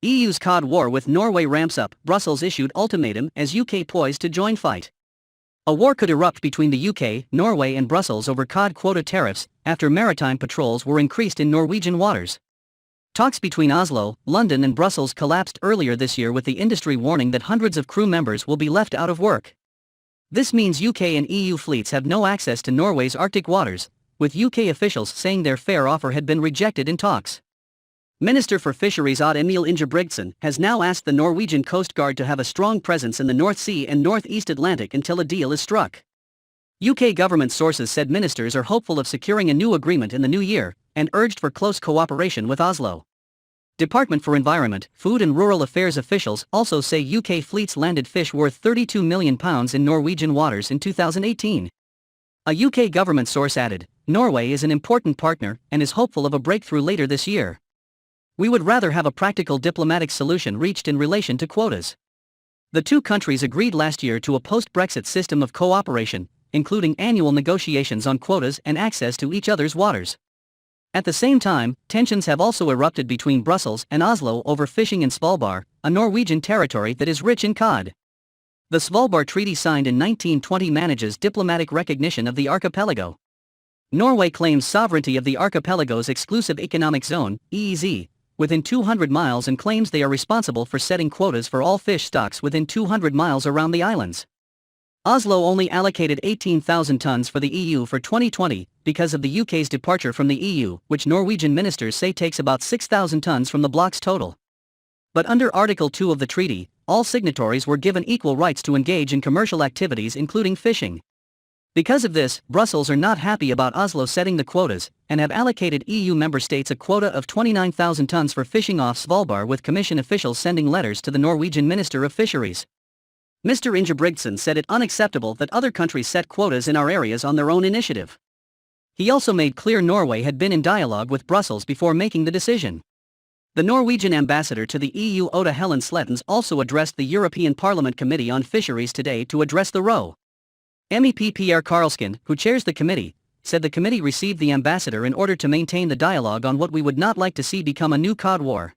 EU's cod war with Norway ramps up, Brussels issued ultimatum as UK poised to join fight. A war could erupt between the UK, Norway and Brussels over cod quota tariffs, after maritime patrols were increased in Norwegian waters. Talks between Oslo, London and Brussels collapsed earlier this year with the industry warning that hundreds of crew members will be left out of work. This means UK and EU fleets have no access to Norway's Arctic waters, with UK officials saying their fair offer had been rejected in talks. Minister for Fisheries Odd Emil Ingebrigtsen has now asked the Norwegian Coast Guard to have a strong presence in the North Sea and Northeast Atlantic until a deal is struck. UK government sources said ministers are hopeful of securing a new agreement in the new year, and urged for close cooperation with Oslo. Department for Environment, Food and Rural Affairs officials also say UK fleets landed fish worth £32 million in Norwegian waters in 2018. A UK government source added, "Norway is an important partner and is hopeful of a breakthrough later this year. We would rather have a practical diplomatic solution reached in relation to quotas." The two countries agreed last year to a post-Brexit system of cooperation, including annual negotiations on quotas and access to each other's waters. At the same time, tensions have also erupted between Brussels and Oslo over fishing in Svalbard, a Norwegian territory that is rich in cod. The Svalbard Treaty signed in 1920 manages diplomatic recognition of the archipelago. Norway claims sovereignty of the archipelago's exclusive economic zone, EEZ, within 200 miles and claims they are responsible for setting quotas for all fish stocks within 200 miles around the islands. Oslo only allocated 18,000 tons for the EU for 2020 because of the UK's departure from the EU, which Norwegian ministers say takes about 6,000 tons from the bloc's total. But under Article 2 of the treaty, all signatories were given equal rights to engage in commercial activities including fishing. Because of this, Brussels are not happy about Oslo setting the quotas, and have allocated EU member states a quota of 29,000 tons for fishing off Svalbard, with Commission officials sending letters to the Norwegian Minister of Fisheries. Mr. Ingebrigtsen said it unacceptable that other countries set quotas in our areas on their own initiative. He also made clear Norway had been in dialogue with Brussels before making the decision. The Norwegian ambassador to the EU, Oda Helen Slettens, also addressed the European Parliament Committee on Fisheries today to address the row. MEP Pierre Karlskin, who chairs the committee, said the committee received the ambassador in order to maintain the dialogue on what we would not like to see become a new cod war.